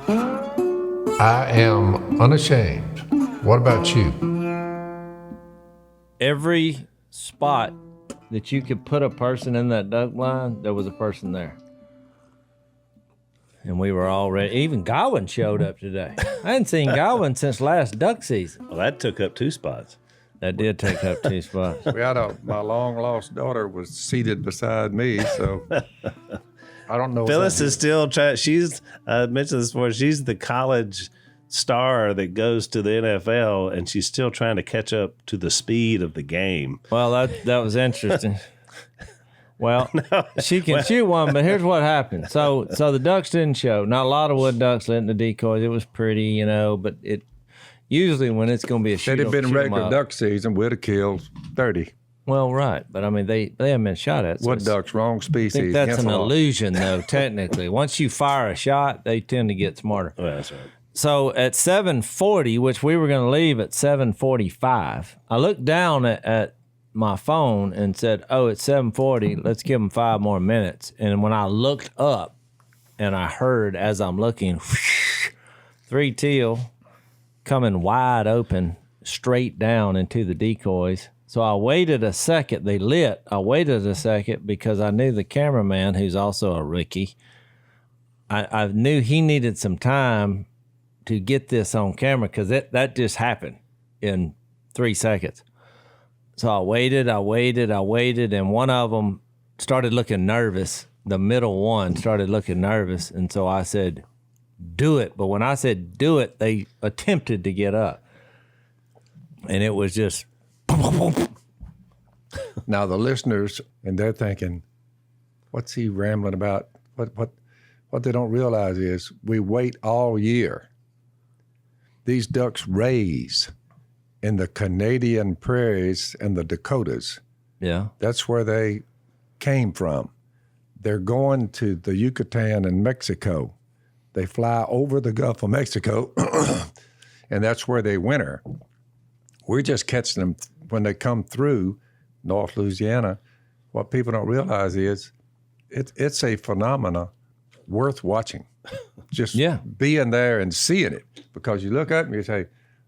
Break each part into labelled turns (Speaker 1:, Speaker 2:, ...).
Speaker 1: I am unashamed. What about you?
Speaker 2: Every spot that you could put a person in that duck blind, there was a person there. And we were all ready. Even Godwin showed up today. I hadn't seen Godwin since last duck season.
Speaker 3: Well, that took up 2 spots.
Speaker 2: That did take up 2 spots.
Speaker 4: My long lost daughter was seated beside me, so I don't know.
Speaker 3: Phyllis is still trying. She's mentioned this before. She's the college star that goes to the NFL, and she's still trying to catch up to the speed of the game.
Speaker 2: Well, that was interesting. Well, she can shoot one, but here's what happened. So the ducks didn't show. Not a lot of wood ducks lit in the decoys. It was pretty, but it usually when it's going to be a shoot.
Speaker 4: If it had been regular duck season, we'd have killed 30.
Speaker 2: Well, right, but I mean they haven't been shot at. So
Speaker 4: wood ducks, wrong species.
Speaker 2: I think that's an illusion, though. Technically, once you fire a shot, they tend to get smarter.
Speaker 3: Well, that's right.
Speaker 2: So at 7:40, which we were going to leave at 7:45, I looked down at my phone and said, "Oh, it's 7:40. Let's give them 5 more minutes." And when I looked up, and I heard as I'm looking, whoosh, 3 teal coming wide open, straight down into the decoys. So I waited a second. They lit. I waited a second because I knew the cameraman, who's also a rookie, I knew he needed some time to get this on camera because that just happened in 3 seconds. So I waited, and one of them started looking nervous. The middle one started looking nervous, and so I said, "Do it." But when I said do it, they attempted to get up. And it was just...
Speaker 4: Now the listeners, and they're thinking, what's he rambling about? What they don't realize is we wait all year. These ducks raise in the Canadian prairies and the Dakotas.
Speaker 2: Yeah.
Speaker 4: That's where they came from. They're going to the Yucatan and Mexico. They fly over the Gulf of Mexico, and that's where they winter. We're just catching them when they come through North Louisiana. What people don't realize is it's a phenomena worth watching. Just being there and seeing it, because you look up and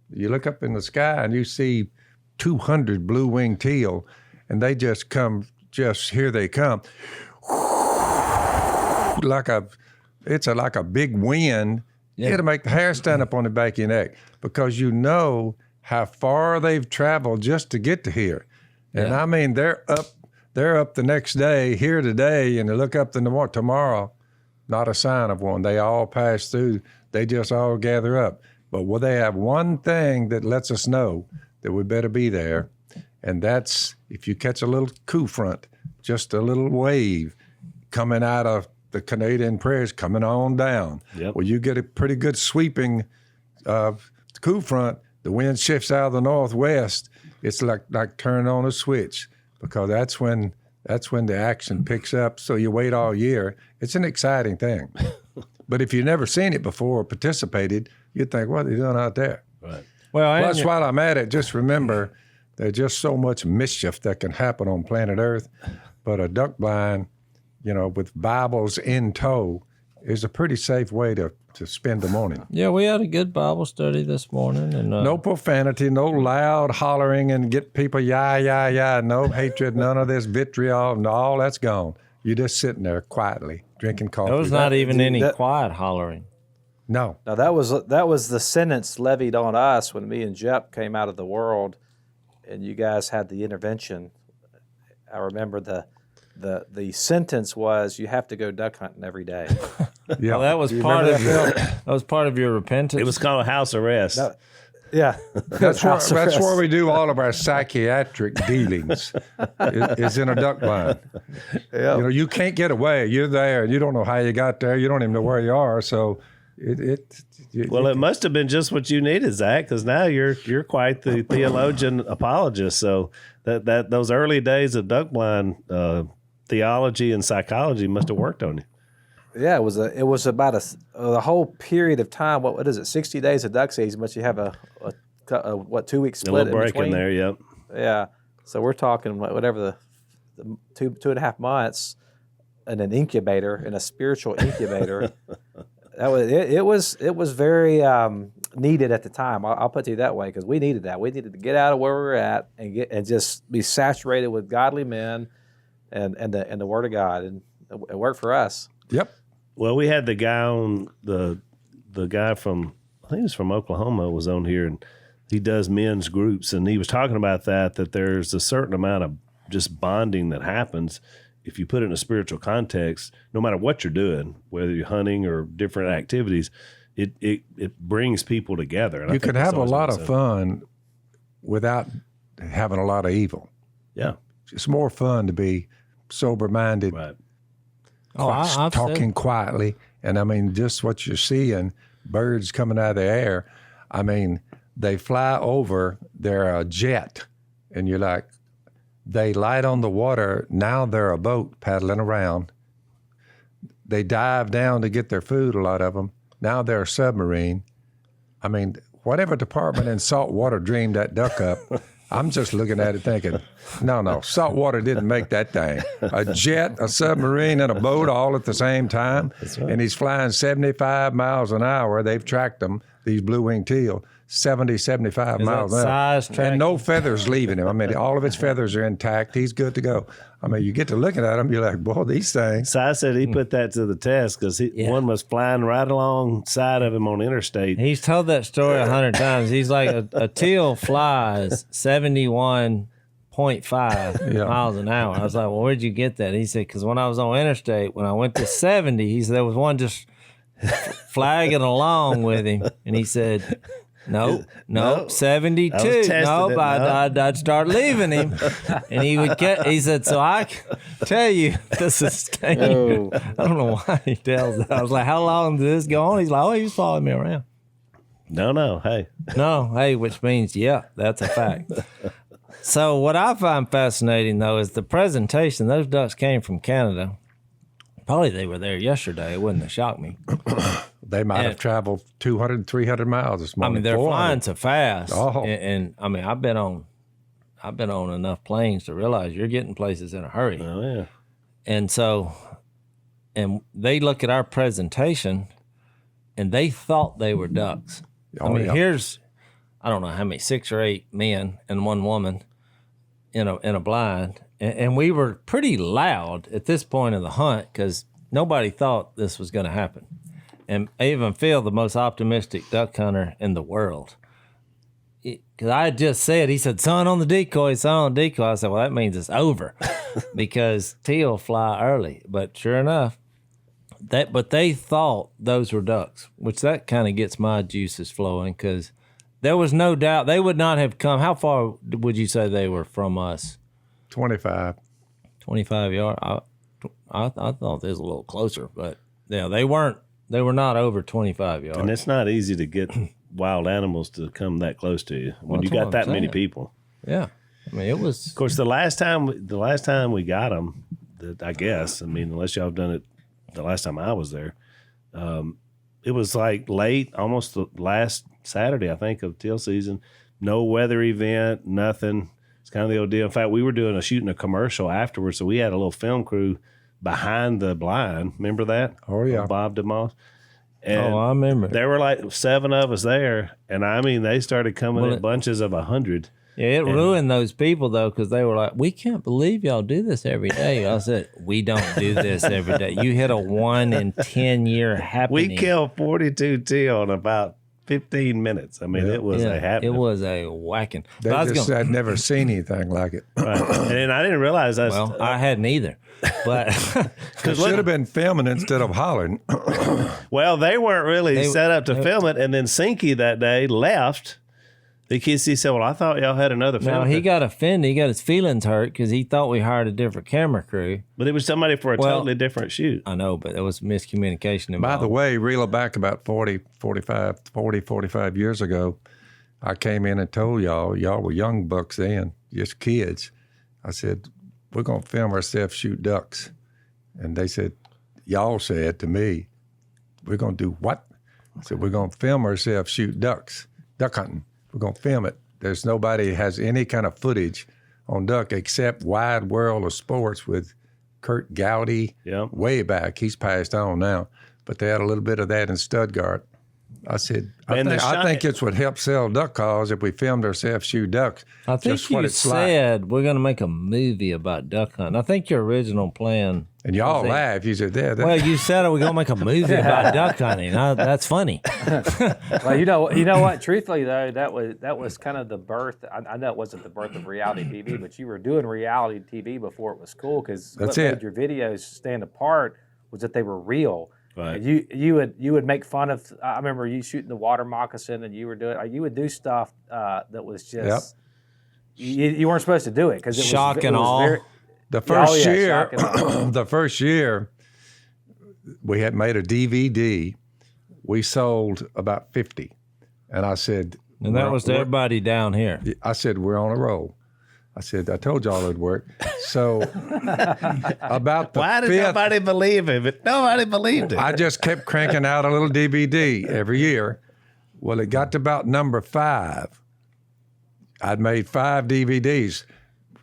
Speaker 4: you look up in the sky and you see 200 blue-winged teal, and they just come, here they come, like a big wind. Yeah. It'll make the hair stand up on the back of your neck, because you know how far they've traveled just to get to here. And I mean, they're up the next day, here today, and they look up tomorrow, not a sign of one. They all pass through. They just all gather up. But will they have one thing that lets us know that we better be there, and that's if you catch a little coup front, just a little wave coming out of the Canadian prairies coming on down.
Speaker 3: Yep.
Speaker 4: Well, you get a pretty good sweeping coup front. The wind shifts out of the northwest. It's like turning on a switch, because that's when the action picks up. So you wait all year. It's an exciting thing. But if you've never seen it before or participated, you'd think, what are they doing out there?
Speaker 3: Right.
Speaker 2: Well,
Speaker 4: That's while I'm at it, just remember there's just so much mischief that can happen on planet Earth. But a duck blind, with Bibles in tow, is a pretty safe way to spend the morning.
Speaker 2: Yeah, we had a good Bible study this morning. And
Speaker 4: no profanity, no loud hollering and get people, yeah, no hatred, none of this vitriol, no, all that's gone. You're just sitting there quietly, drinking coffee.
Speaker 2: There was not even any quiet hollering.
Speaker 4: No.
Speaker 5: Now, that was the sentence levied on us when me and Jep came out of the world, and you guys had the intervention. I remember the sentence was, you have to go duck hunting every day.
Speaker 2: Yeah, well, that was part of your repentance.
Speaker 3: It was called house arrest.
Speaker 5: No, yeah,
Speaker 4: that's where we do all of our psychiatric dealings. Is in a duck blind.
Speaker 5: Yeah.
Speaker 4: You can't get away. You're there, and you don't know how you got there. You don't even know where you are. So,
Speaker 3: it must have been just what you needed, Zach, because now you're quite the theologian apologist. So that those early days of duck blind theology and psychology must have worked on you.
Speaker 5: Yeah, it was about the whole period of time. What is it? 60 days of duck season, but you have a 2 week split.
Speaker 3: A little break in there, yep.
Speaker 5: Yeah, so we're talking whatever the 2.5 months in an incubator, in a spiritual incubator. That was it was very needed at the time. I'll put it to you that way, because we needed that. We needed to get out of where we were at and just be saturated with godly men and the Word of God, and it worked for us.
Speaker 4: Yep.
Speaker 3: Well, we had the guy on the guy from, I think he was from Oklahoma, was on here, and he does men's groups, and he was talking about that there's a certain amount of just bonding that happens if you put it in a spiritual context. No matter what you're doing, whether you're hunting or different activities, it brings people together. And
Speaker 4: you can have a lot of fun without having a lot of evil.
Speaker 3: Yeah,
Speaker 4: it's more fun to be sober-minded,
Speaker 3: right.
Speaker 4: Talking quietly, and I mean, just what you're seeing, birds coming out of the air. I mean, they fly over, they're a jet, and you're like, they light on the water, now they're a boat paddling around. They dive down to get their food, a lot of them. Now they're a submarine. I mean, whatever department in salt water dreamed that duck up, I'm just looking at it thinking, no, salt water didn't make that thing. A jet, a submarine, and a boat all at the same time. That's right. And he's flying 75 miles an hour. They've tracked them, these blue-winged teal, 70, 75 miles an hour. And no feathers leaving him. I mean, all of his feathers are intact. He's good to go. I mean, you get to looking at him, you're like, boy, these things.
Speaker 3: Si said he put that to the test because one was flying right alongside of him on interstate.
Speaker 2: He's told that story 100 times. He's like, a teal flies 71.5 miles an hour. I was like, well, where'd you get that? He said, because when I was on interstate, when I went to 70, he said there was one just flagging along with him. And he said, No, 72. I'd start leaving him. And he would he said, so I tell you, this is dangerous. I don't know why he tells that. I was like, how long did this go on? He's like, he was following me around.
Speaker 3: No, hey.
Speaker 2: No, hey, which means, yeah, that's a fact. So what I find fascinating, though, is the presentation. Those ducks came from Canada. Probably they were there yesterday. It wouldn't have shocked me.
Speaker 4: They might have traveled 200, 300 miles this morning.
Speaker 2: I mean, they're
Speaker 4: 400.
Speaker 2: flying so fast.
Speaker 4: Oh.
Speaker 2: And I mean, I've been on enough planes to realize you're getting places in a hurry.
Speaker 3: Oh, yeah.
Speaker 2: And so, and they look at our presentation and they thought they were ducks.
Speaker 4: Oh,
Speaker 2: I mean, here's, I don't know how many, 6 or 8 men and one woman in a blind. And we were pretty loud at this point of the hunt because nobody thought this was going to happen. And even Phil, the most optimistic duck hunter in the world, because I had just said, he said, son on the decoy. I said, well, that means it's over because teal fly early. But sure enough, but they thought those were ducks, which that kind of gets my juices flowing because there was no doubt they would not have come. How far would you say they were from us?
Speaker 4: 25.
Speaker 2: 25 yards. I thought they was a little closer, but yeah, they weren't. They were not over 25 yards.
Speaker 3: And it's not easy to get wild animals to come that close to you when you got that many people.
Speaker 2: Yeah, I mean it was.
Speaker 3: Of course, the last time we got them, I guess. I mean, unless y'all have done it the last time I was there, it was like late, almost the last Saturday, I think, of teal season. No weather event, nothing. It's kind of the old deal. In fact, we were shooting a commercial afterwards, so we had a little film crew behind the blind. Remember that?
Speaker 4: Oh, yeah.
Speaker 3: Bob DeMoss. And
Speaker 2: I remember.
Speaker 3: There were like 7 of us there, and I mean, they started coming in bunches of 100.
Speaker 2: Yeah, it ruined those people, though, because they were like, we can't believe y'all do this every day. I said, we don't do this every day. You hit a 1 in 10-year happening.
Speaker 3: We killed 42 teal in about 15 minutes. I mean, it was a happening.
Speaker 2: It was a whacking.
Speaker 4: I'd never seen anything like it.
Speaker 3: Right. And I didn't realize that.
Speaker 2: Well, I hadn't either. But
Speaker 4: it should have been filming instead of hollering.
Speaker 3: Well, they weren't really set up to film it. And then Sinky that day left because he said, well, I thought y'all had another film.
Speaker 2: No, he got offended. He got his feelings hurt because he thought we hired a different camera crew.
Speaker 3: But it was somebody for a totally different shoot.
Speaker 2: I know, but there was miscommunication involved.
Speaker 4: By the way, reeling back about 45 years ago, I came in and told y'all were young bucks then, just kids. I said, we're going to film ourselves shoot ducks. And they said, y'all said to me, we're going to do what? I said, we're going to film ourselves shoot ducks, duck hunting. We're going to film it. There's nobody has any kind of footage on duck except Wide World of Sports with Kurt Gowdy way back. He's passed on now. but they had a little bit of that in Stuttgart. I said,
Speaker 3: Man,
Speaker 4: I think it's what helped sell duck calls if we filmed ourselves shoot ducks.
Speaker 2: I think
Speaker 4: just what
Speaker 2: you
Speaker 4: it's like.
Speaker 2: said we're going to make a movie about duck hunting. I think your original plan.
Speaker 4: And y'all laugh. You said, yeah.
Speaker 2: Well, you said we're going to make a movie about duck hunting. That's funny.
Speaker 5: Well, you know what? Truthfully, though, that was kind of the birth. I know it wasn't the birth of reality TV, but you were doing reality TV before it was cool, because what made your videos stand apart was that they were real.
Speaker 3: Right.
Speaker 5: And you would make fun of. I remember you shooting the water moccasin, and you would do stuff that was just you weren't supposed to do it because it
Speaker 2: shock
Speaker 5: was,
Speaker 2: and awe.
Speaker 4: The first year, we had made a DVD. We sold about 50, and I said,
Speaker 2: and that was to everybody down here.
Speaker 4: I said, we're on a roll. I said, I told y'all it'd work. So about the
Speaker 3: Why did
Speaker 4: fifth,
Speaker 3: nobody believe him? Nobody believed it.
Speaker 4: I just kept cranking out a little DVD every year. Well, it got to about number 5. I'd made 5 DVDs.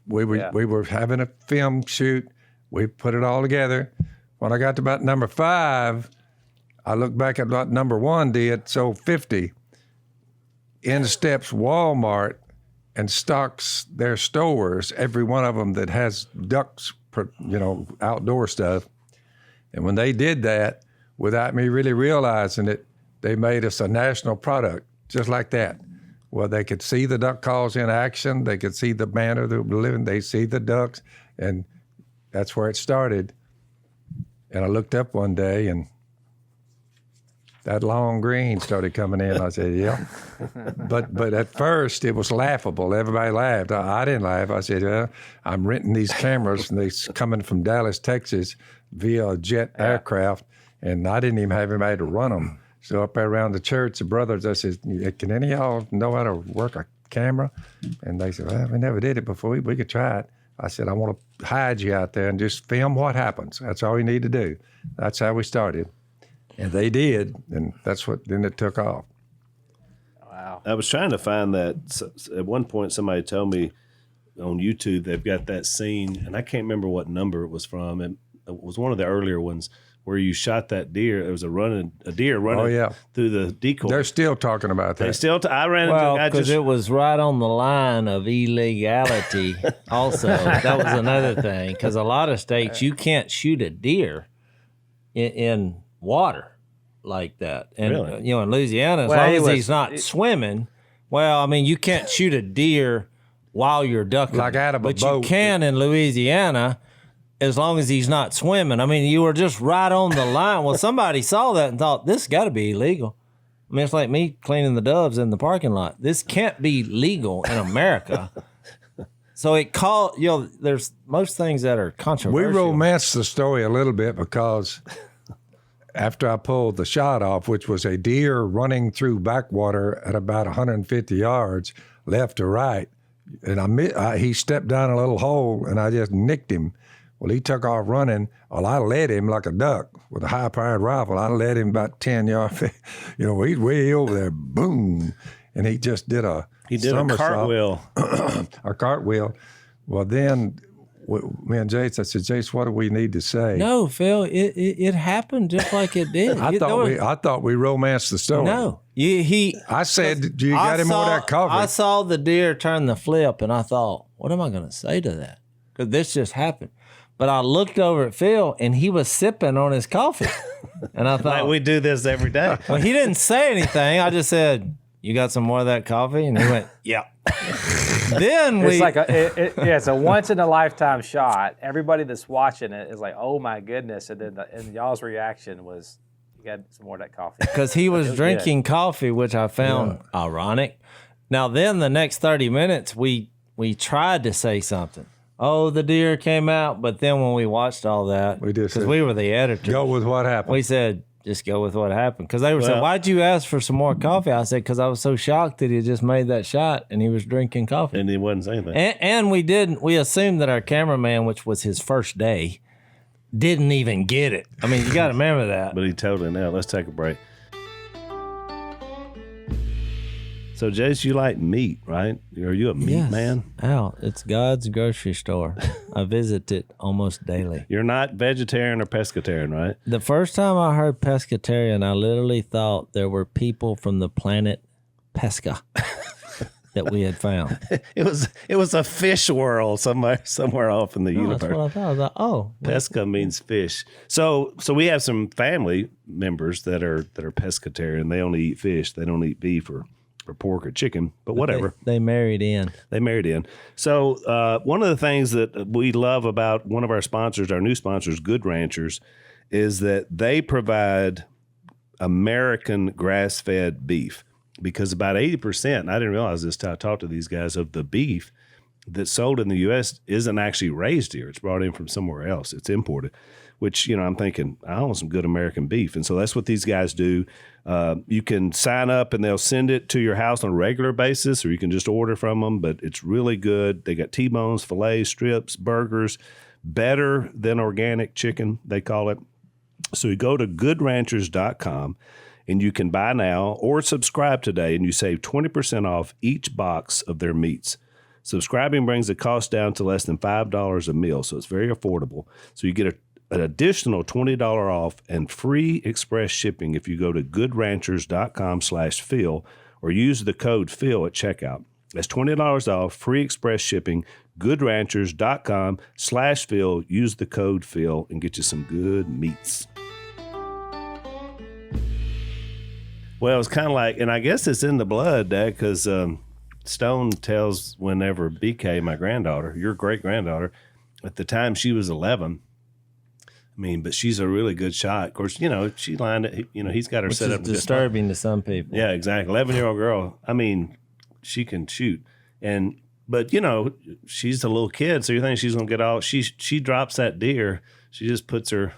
Speaker 4: We were having a film shoot. We put it all together. When I got to about number 5, I looked back at what number 1 did, sold 50. In steps Walmart and stocks their stores, every one of them that has ducks, outdoor stuff. And when they did that, without me really realizing it, they made us a national product, just like that. Well, they could see the duck calls in action. They could see the manner that we're living. They see the ducks, and that's where it started. And I looked up one day, and that long green started coming in. I said, yeah. But at first, it was laughable. Everybody laughed. I didn't laugh. I said, I'm renting these cameras, and they're coming from Dallas, Texas, via a jet aircraft, and I didn't even have anybody to run them. So up there around the church, the brothers, I said, can any of y'all know how to work a camera? And they said, well, we never did it before. We could try it. I said, I want to hide you out there and just film what happens. That's all you need to do. That's how we started. And they did, and then it took off.
Speaker 5: Wow.
Speaker 3: I was trying to find that. At one point, somebody told me on YouTube they've got that scene, and I can't remember what number it was from. It was one of the earlier ones where you shot that deer. It was a deer running through the decoy.
Speaker 4: They're still talking about that.
Speaker 3: They still. I ran into.
Speaker 2: Because it was right on the line of illegality. Also, that was another thing. Because a lot of states you can't shoot a deer in water like that, and
Speaker 3: really?
Speaker 2: In Louisiana, as long as he's not swimming. Well, I mean, you can't shoot a deer while you're ducking,
Speaker 4: like out of a
Speaker 2: boat.
Speaker 4: But
Speaker 2: you can in Louisiana, as long as he's not swimming. I mean, you were just right on the line. Well, somebody saw that and thought, this got to be illegal. I mean, it's like me cleaning the doves in the parking lot. This can't be legal in America. So there's most things that are controversial.
Speaker 4: We romanced the story a little bit because after I pulled the shot off, which was a deer running through backwater at about 150 yards, left to right, and he stepped down a little hole, and I just nicked him. Well, he took off running. Well, I led him like a duck with a high-powered rifle. I led him about 10 yards. He's way over there. Boom. And he just did a
Speaker 3: cartwheel.
Speaker 4: A cartwhel. Well, then me and Jase, I said, Jase, what do we need to say?
Speaker 2: No, Phil, it happened just like it did.
Speaker 4: I thought we romanced the story.
Speaker 2: No.
Speaker 4: I said, you got him more of that coffee.
Speaker 2: I saw the deer turn the flip, and I thought, what am I going to say to that? Because this just happened. But I looked over at Phil, and he was sipping on his coffee. And I thought,
Speaker 3: like we do this every day.
Speaker 2: Well, he didn't say anything. I just said, you got some more of that coffee? And he went, yeah. Then
Speaker 5: it's a once in a lifetime shot. Everybody that's watching it is like, oh my goodness. And then y'all's reaction was, you got some more of that coffee.
Speaker 2: Because he was drinking coffee, which I found ironic. Now then the next 30 minutes, we tried to say something. Oh, the deer came out. But then when we watched all that, because we were the editors.
Speaker 4: Go with what happened.
Speaker 2: We said, just go with what happened. Because they were saying, why'd you ask for some more coffee? I said, because I was so shocked that he just made that shot and he was drinking coffee.
Speaker 3: And he wasn't saying that.
Speaker 2: And we assumed that our cameraman, which was his first day, didn't even get it. I mean, you got to remember that.
Speaker 3: But he totally now. Let's take a break. So, Jace, you like meat, right? Are you a meat man?
Speaker 2: Al, it's God's grocery store. I visit it almost daily.
Speaker 3: You're not vegetarian or pescatarian, right?
Speaker 2: The first time I heard pescatarian, I literally thought there were people from the planet Pesca that we had found.
Speaker 3: It was a fish world somewhere off in the universe.
Speaker 2: That's what I thought. I was like, oh,
Speaker 3: Pesca means fish. So we have some family members that are pescatarian. They only eat fish. They don't eat beef or pork or chicken, but whatever.
Speaker 2: They married in.
Speaker 3: They married in. So one of the things that we love about one of our sponsors, our new sponsors, Good Ranchers, is that they provide American grass-fed beef, because about 80%, and I didn't realize this till I talked to these guys, of the beef that's sold in the U.S. isn't actually raised here. It's brought in from somewhere else. It's imported, which, I'm thinking, I want some good American beef. And so that's what these guys do. You can sign up and they'll send it to your house on a regular basis, or you can just order from them, but it's really good. They got T-bones, fillets, strips, burgers, better than organic chicken, they call it. So you go to goodranchers.com and you can buy now or subscribe today, and you save 20% off each box of their meats. Subscribing brings the cost down to less than $5 a meal, so it's very affordable. So you get an additional $20 off and free express shipping if you go to goodranchers.com/Phil or use the code Phil at checkout. That's $20 off, free express shipping, goodranchers.com/Phil. Use the code Phil and get you some good meats. Well, it's kind of like, and I guess it's in the blood, Dad, because Stone tells whenever BK, my granddaughter, your great-granddaughter, at the time she was 11, but she's a really good shot. Of course, she lined it, he's got her
Speaker 2: Which
Speaker 3: set
Speaker 2: is
Speaker 3: up.
Speaker 2: disturbing to some people.
Speaker 3: Yeah, exactly. 11-year-old girl. She can shoot. But she's a little kid, so you think she's going to get all, she drops that deer. She just puts her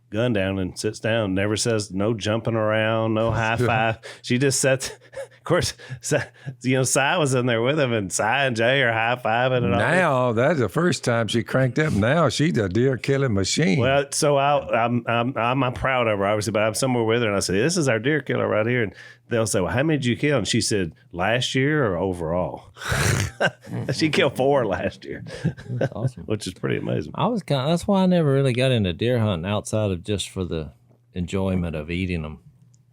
Speaker 3: gun down and sits down, never says no jumping around, no high five. She just sets, of course, Cy was in there with him, and Cy and Jay are high fiving and all.
Speaker 4: Now, that's the first time she cranked up. Now she's a deer killing machine.
Speaker 3: Well, so I'm proud of her, obviously, but I'm somewhere with her, and I say, this is our deer killer right here. And they'll say, well, how many did you kill? And she said, last year or overall? She killed 4 last year.
Speaker 2: That's awesome.
Speaker 3: Which is pretty amazing.
Speaker 2: That's why I never really got into deer hunting outside of just for the enjoyment of eating them.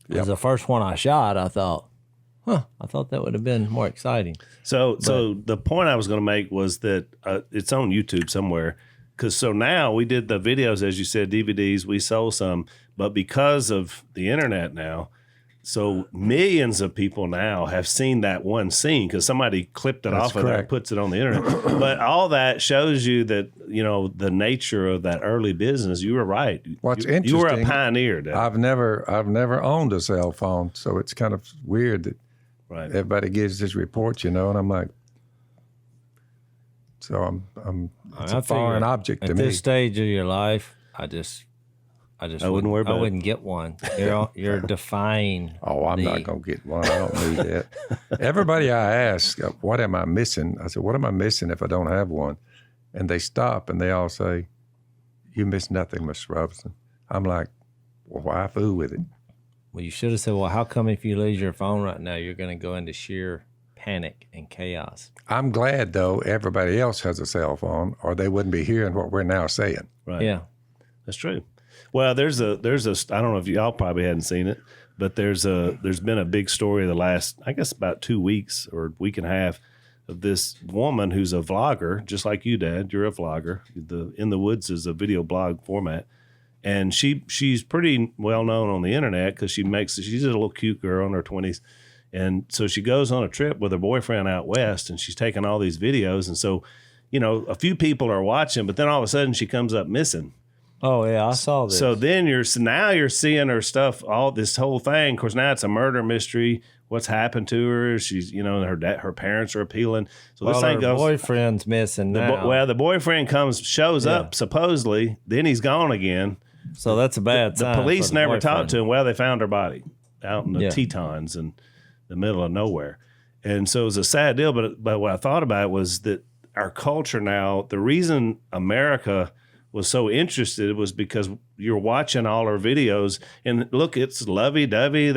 Speaker 2: Because the first one I shot, I thought that would have been more exciting.
Speaker 3: So the point I was going to make was that it's on YouTube somewhere. Because now we did the videos, as you said, DVDs, we sold some, but because of the internet now, so millions of people now have seen that one scene because somebody clipped it off of there and puts it on the internet. But all that shows you that, the nature of that early business. You were right.
Speaker 4: What's interesting,
Speaker 3: you were a pioneer, Dad.
Speaker 4: I've never owned a cell phone, so it's kind of weird that everybody gives this report, and I'm like, so it's a foreign object to me.
Speaker 2: At this stage of your life, I wouldn't worry about it. I wouldn't get one. You're defying.
Speaker 4: Oh, I'm not going to get one. I don't need that. Everybody I ask, what am I missing? I said, what am I missing if I don't have one? And they stop and they all say, you miss nothing, Mr. Robertson. I'm like, well, why fool with it?
Speaker 2: Well, you should have said, well, how come if you lose your phone right now, you're going to go into sheer panic and chaos?
Speaker 4: I'm glad, though, everybody else has a cell phone or they wouldn't be hearing what we're now saying.
Speaker 3: Right.
Speaker 2: Yeah.
Speaker 3: That's true. Well, there's a I don't know if y'all probably hadn't seen it, but there's been a big story the last, I guess, about 2 weeks or week and a half of this woman who's a vlogger, just like you, Dad. You're a vlogger. In the Woods is a video blog format, and she's pretty well known on the internet because she's a little cute girl in her 20s, and so she goes on a trip with her boyfriend out west, and she's taking all these videos, and so a few people are watching, but then all of a sudden she comes up missing.
Speaker 2: Oh yeah, I saw this.
Speaker 3: So then you're seeing her stuff, all this whole thing. Of course, now it's a murder mystery. What's happened to her? She's, her parents are appealing. So this thing goes.
Speaker 2: Boyfriend's missing now.
Speaker 3: The boyfriend shows up supposedly. Then he's gone again.
Speaker 2: So that's a bad sign.
Speaker 3: The police never talked to him. Well, they found her body out in the Tetons in the middle of nowhere, and so it was a sad deal. But what I thought about was that our culture now, the reason America was so interested was because you're watching all our videos and look, it's lovey-dovey.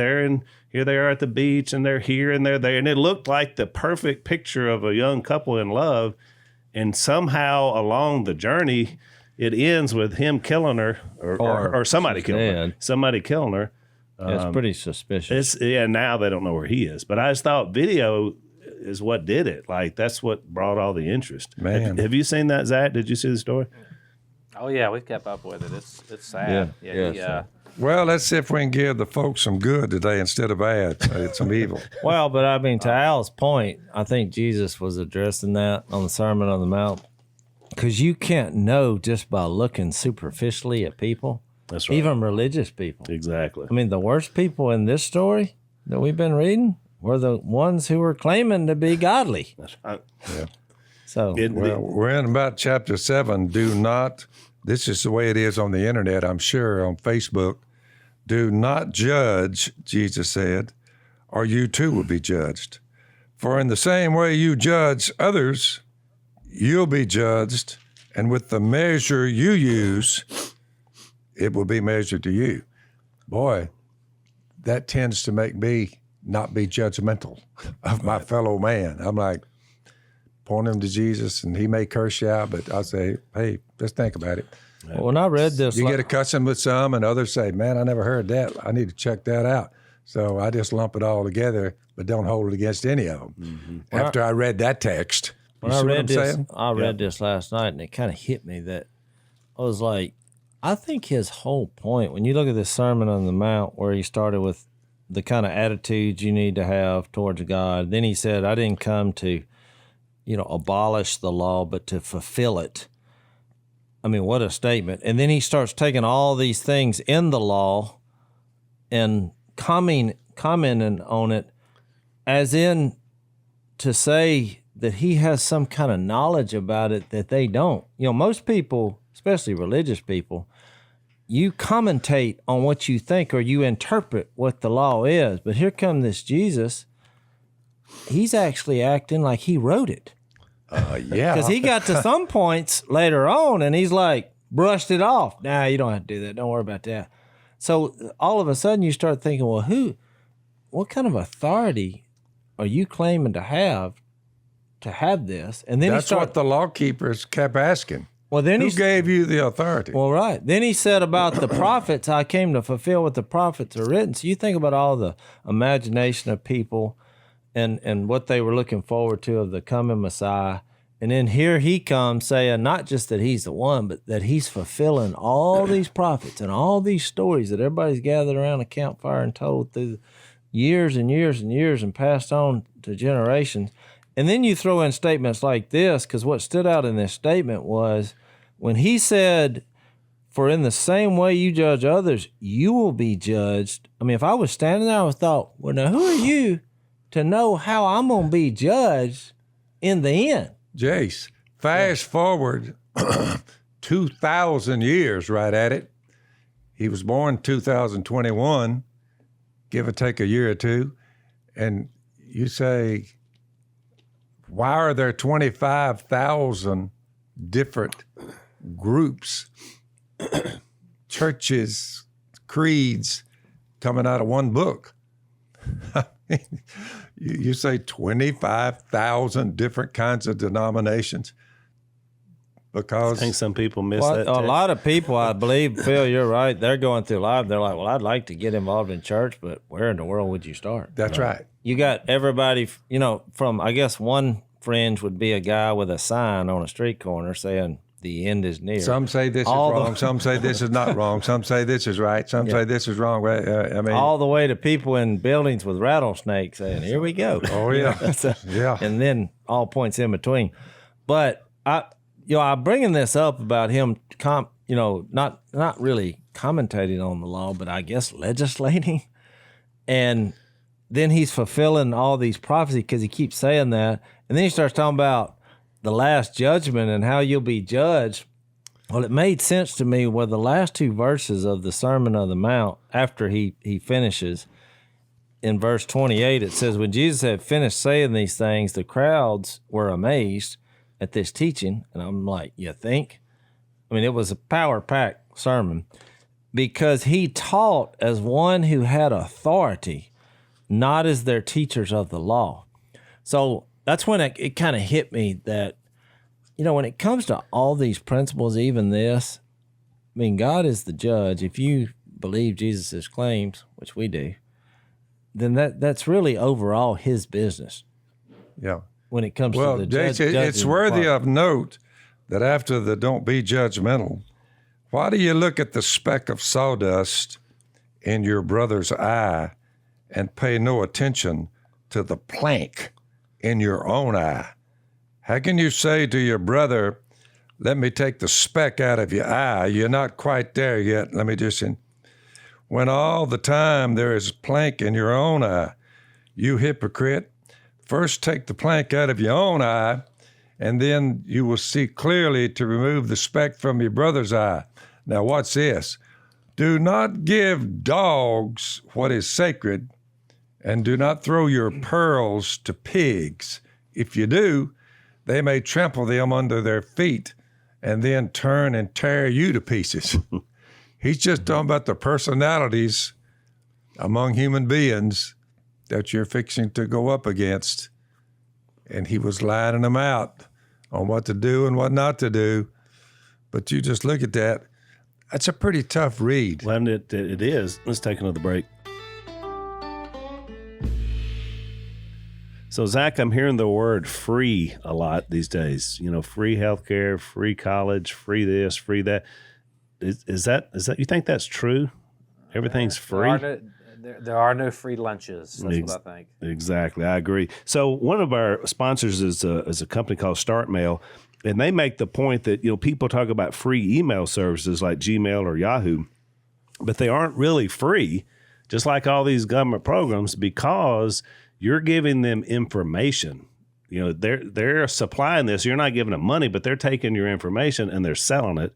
Speaker 3: Here they are at the beach and they're here and they're there. And it looked like the perfect picture of a young couple in love. And somehow along the journey, it ends with him killing her or somebody killing her. Somebody killing her.
Speaker 2: It's pretty suspicious.
Speaker 3: Now they don't know where he is. But I just thought video is what did it. Like, that's what brought all the interest.
Speaker 4: Man.
Speaker 3: Have you seen that, Zach? Did you see the story?
Speaker 5: Oh yeah, we've kept up with it. It's sad.
Speaker 4: Well, let's see if we can give the folks some good today instead of bad. Some evil.
Speaker 2: Well, but I mean, to Al's point, I think Jesus was addressing that on the Sermon on the Mount, because you can't know just by looking superficially at people.
Speaker 3: That's right.
Speaker 2: Even religious people.
Speaker 3: Exactly.
Speaker 2: I mean, the worst people in this story that we've been reading were the ones who were claiming to be godly.
Speaker 3: That's right.
Speaker 4: Yeah.
Speaker 2: So
Speaker 4: we're in about chapter 7. Do not, this is the way it is on the internet, I'm sure, on Facebook. Do not judge, Jesus said, or you too will be judged. For in the same way you judge others, you'll be judged, and with the measure you use, it will be measured to you. Boy, that tends to make me not be judgmental of my fellow man. I'm like, point him to Jesus, and he may curse you out, but I'll say, hey, just think about it.
Speaker 2: when I read this,
Speaker 4: You get accustomed with some, and others say, man, I never heard that. I need to check that out. So I just lump it all together, but don't hold it against any of them. Mm-hmm. After I read that text,
Speaker 2: when I read this last night, and it kind of hit me that I was like, I think his whole point, when you look at this Sermon on the Mount, where he started with the kind of attitudes you need to have towards God, then he said, I didn't come to, abolish the law, but to fulfill it. I mean, what a statement. And then he starts taking all these things in the law and commenting on it as in to say that he has some kind of knowledge about it that they don't. Most people, especially religious people, you commentate on what you think or you interpret what the law is. But here comes this Jesus. He's actually acting like he wrote it.
Speaker 4: Yeah.
Speaker 2: Because he got to some points later on and he's like, brushed it off. Nah, you don't have to do that. Don't worry about that. So all of a sudden you start thinking, well, what kind of authority are you claiming to have this? And then
Speaker 4: that's what the law keepers kept asking.
Speaker 2: Well, then
Speaker 4: who gave you the authority?
Speaker 2: Well, right. Then he said about the prophets, I came to fulfill what the prophets are written. So you think about all the imagination of people and what they were looking forward to of the coming Messiah. And then here he comes saying not just that he's the one, but that he's fulfilling all these prophets and all these stories that everybody's gathered around a campfire and told through years and years and years and passed on to generations. And then you throw in statements like this, because what stood out in this statement was when he said, for in the same way you judge others, you will be judged. I mean, if I was standing there, I would have thought, well, now who are you to know how I'm going to be judged in the end?
Speaker 4: Jace, fast forward 2,000 years right at it. He was born 2021, give or take a year or two. And you say, why are there 25,000 different groups, churches, creeds coming out of one book? You say 25,000 different kinds of denominations because
Speaker 3: I think some people miss that.
Speaker 2: A lot of people, I believe, Phil, you're right. They're going through life. They're like, well, I'd like to get involved in church, but where in the world would you start?
Speaker 4: That's right.
Speaker 2: You got everybody, from, I guess, one fringe would be a guy with a sign on a street corner saying the end is near.
Speaker 4: Some say this is wrong. Some say this is not wrong. Some say this is right. Some say this is wrong. I mean,
Speaker 2: all the way to people in buildings with rattlesnakes saying, here we go.
Speaker 4: Oh, yeah. Yeah.
Speaker 2: And then all points in between. But I'm bringing this up about him, not really commentating on the law, but I guess legislating. And then he's fulfilling all these prophecies because he keeps saying that. And then he starts talking about the last judgment and how you'll be judged. Well, it made sense to me where the last two verses of the Sermon on the Mount, after he finishes, in verse 28, it says, when Jesus had finished saying these things, the crowds were amazed at this teaching. And I'm like, you think? I mean, it was a power-packed sermon because he taught as one who had authority, not as their teachers of the law. So that's when it kind of hit me that, when it comes to all these principles, even this, I mean, God is the judge. If you believe Jesus' claims, which we do, then that's really overall his business.
Speaker 4: Yeah.
Speaker 2: When it comes
Speaker 4: well,
Speaker 2: to the
Speaker 4: Jase,
Speaker 2: judge,
Speaker 4: it's worthy of note that after the don't be judgmental, why do you look at the speck of sawdust in your brother's eye and pay no attention to the plank in your own eye? How can you say to your brother, let me take the speck out of your eye? You're not quite there yet. Let me just, when all the time there is a plank in your own eye, you hypocrite. First take the plank out of your own eye, and then you will see clearly to remove the speck from your brother's eye. Now watch this. Do not give dogs what is sacred, and do not throw your pearls to pigs. If you do, they may trample them under their feet and then turn and tear you to pieces. He's just talking about the personalities among human beings that you're fixing to go up against. And he was lining them out on what to do and what not to do. But you just look at that. That's a pretty tough read.
Speaker 3: Well, it is. Let's take another break. So, Zach, I'm hearing the word free a lot these days. Free healthcare, free college, free this, free that. Is that you think that's true? Everything's free?
Speaker 5: There are no free lunches. That's what I think.
Speaker 3: Exactly. I agree. So one of our sponsors is a company called StartMail, and they make the point that, people talk about free email services like Gmail or Yahoo, but they aren't really free, just like all these government programs, because you're giving them information. They're supplying this. You're not giving them money, but they're taking your information and they're selling it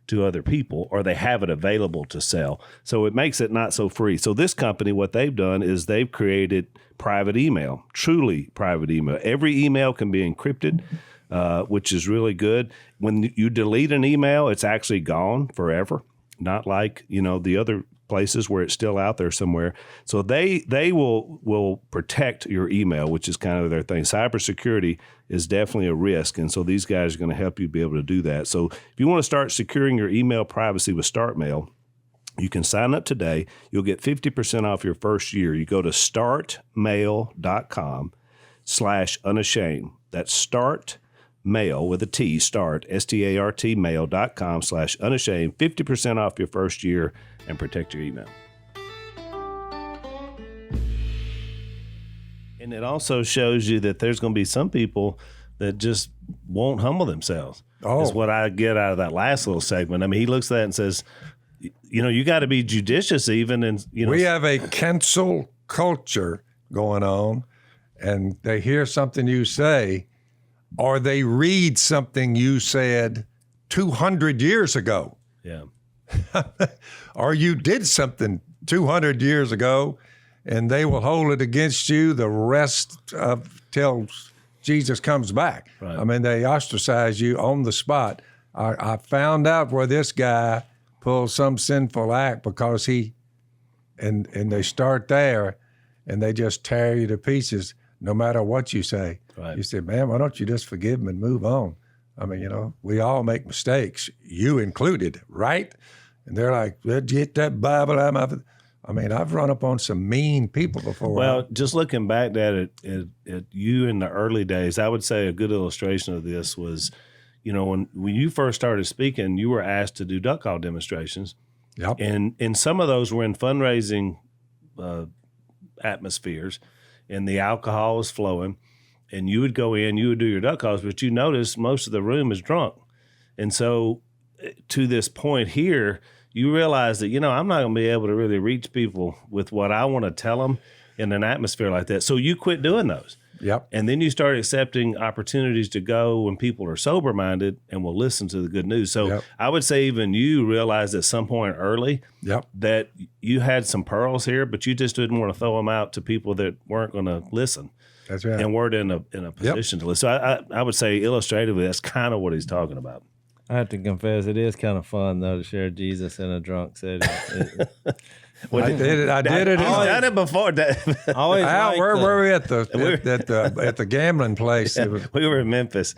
Speaker 3: to other people, or they have it available to sell. So it makes it not so free. So this company, what they've done is they've created private email, truly private email. Every email can be encrypted, which is really good. When you delete an email, it's actually gone forever, not like, the other places where it's still out there somewhere. So they will protect your email, which is kind of their thing. Cybersecurity is definitely a risk, and so these guys are going to help you be able to do that. So if you want to start securing your email privacy with StartMail, you can sign up today. You'll get 50% off your first year. You go to startmail.com/unashamed. That's StartMail with a T, start, START mail.com/unashamed. 50% off your first year and protect your email. And it also shows you that there's going to be some people that just won't humble themselves. Oh. Is what I get out of that last little segment. I mean, he looks at that and says, you got to be judicious even. And,
Speaker 4: we have a cancel culture going on, and they hear something you say, or they read something you said 200 years ago.
Speaker 3: Yeah.
Speaker 4: Or you did something 200 years ago, and they will hold it against you the rest of till Jesus comes back. Right. I mean, they ostracize you on the spot. I found out where this guy pulled some sinful act because and they start there, and they just tear you to pieces no matter what you say. Right. You say, man, why don't you just forgive them and move on? I mean, we all make mistakes, you included, right? And they're like, get that Bible out of my... I mean, I've run up on some mean people before.
Speaker 3: Well, just looking back at you in the early days, I would say a good illustration of this was, when you first started speaking, you were asked to do duck call demonstrations. Yep. And some of those were in fundraising atmospheres, and the alcohol was flowing, and you would go in, you would do your duck calls, but you notice most of the room is drunk. And so to this point here, you realize that, I'm not going to be able to really reach people with what I want to tell them in an atmosphere like that. So you quit doing those.
Speaker 4: Yep.
Speaker 3: And then you start accepting opportunities to go when people are sober-minded and will listen to the good news. So yep. I would say even you realized at some point early yep. that you had some pearls here, but you just didn't want to throw them out to people that weren't going to listen.
Speaker 4: That's right.
Speaker 3: And weren't in a position yep. to listen. So I would say illustratively, that's kind of what he's talking about.
Speaker 2: I have to confess, it is kind of fun though to share Jesus in a drunk setting.
Speaker 4: I did it.
Speaker 3: He's done it before.
Speaker 2: Always
Speaker 4: Al,
Speaker 2: liked
Speaker 4: where
Speaker 2: the-
Speaker 4: were we at the gambling place? It was,
Speaker 3: We were in Memphis,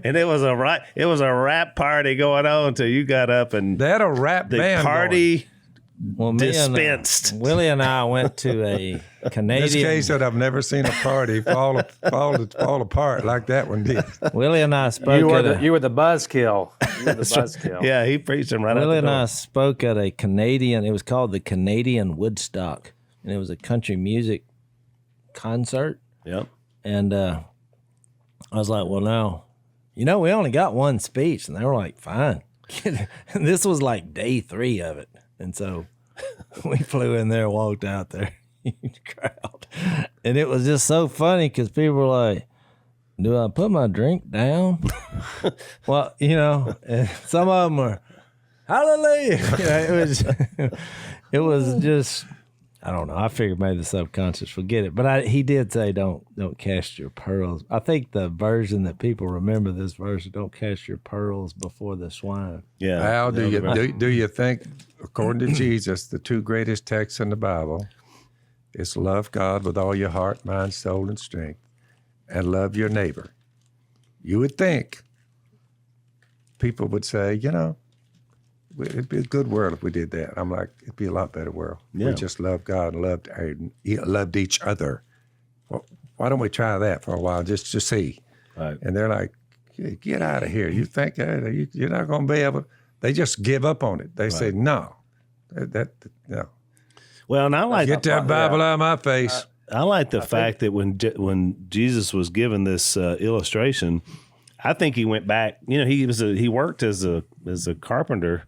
Speaker 3: and it was a rap party going on until you got up and
Speaker 4: they had a rap
Speaker 3: the
Speaker 4: band
Speaker 3: party
Speaker 2: Well,
Speaker 3: dispensed.
Speaker 2: Willie and I went to a
Speaker 4: In
Speaker 2: Canadian.
Speaker 4: this case, that I've never seen a party fall apart like that one did.
Speaker 2: Willie and I spoke.
Speaker 5: You
Speaker 2: at
Speaker 5: were the buzzkill. You were the buzzkill.
Speaker 3: Yeah, he preached him right out
Speaker 2: Willie
Speaker 3: the
Speaker 2: and
Speaker 3: door.
Speaker 2: I spoke at a Canadian. It was called the Canadian Woodstock, and it was a country music concert.
Speaker 3: Yep.
Speaker 2: And I was like, "Well, now, we only got one speech," and they were like, "Fine." And this was like day 3 of it, and so we flew in there, walked out there, huge crowd, and it was just so funny because people were like, "Do I put my drink down?" Well, and some of them were, "Hallelujah!" It was just. I don't know. I figured maybe the subconscious forget it, but he did say don't cast your pearls. I think the version that people remember this verse, don't cast your pearls before the swine.
Speaker 3: Yeah.
Speaker 4: Al, do you think, according to Jesus, the 2 greatest texts in the Bible is love God with all your heart, mind, soul, and strength, and love your neighbor? You would think people would say, it'd be a good world if we did that. I'm like, it'd be a lot better world.
Speaker 3: Yeah.
Speaker 4: We just loved God and loved each other. Well, why don't we try that for a while just to see?
Speaker 3: Right.
Speaker 4: And they're like, get out of here. You think you're not going to be able? They just give up on it. They say no. No.
Speaker 3: Well, and I like
Speaker 4: Get that Bible out of my face.
Speaker 3: I like the fact that when Jesus was given this illustration, I think he went back. He worked as a carpenter,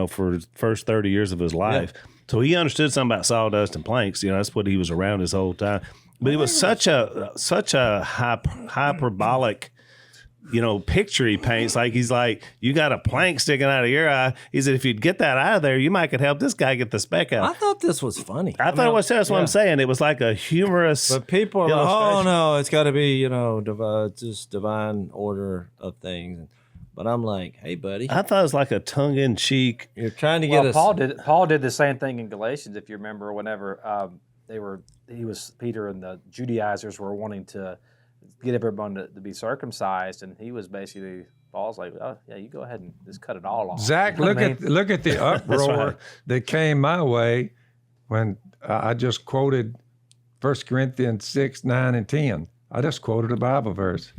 Speaker 3: for the first 30 years of his life. Yeah. So he understood something about sawdust and planks. That's what he was around his whole time. But it was such a hyperbolic, picture he paints. Like he's like, you got a plank sticking out of your eye. He said, if you'd get that out of there, you might could help this guy get the speck out.
Speaker 2: I thought this was funny.
Speaker 3: That's what I'm saying. It was like a humorous.
Speaker 2: But people are like, oh no, it's got to be just divine order of things. But I'm like, hey buddy,
Speaker 3: I thought it was like a tongue-in-cheek.
Speaker 2: You're trying to get us.
Speaker 5: Paul did the same thing in Galatians. If you remember, whenever Peter and the Judaizers were wanting to get everyone to be circumcised, and he was basically, Paul's like, oh yeah, you go ahead and just cut it all off.
Speaker 4: Zach, look at the uproar that came my way when I just quoted 1 Corinthians 6, 9, and 10. I just quoted a Bible verse,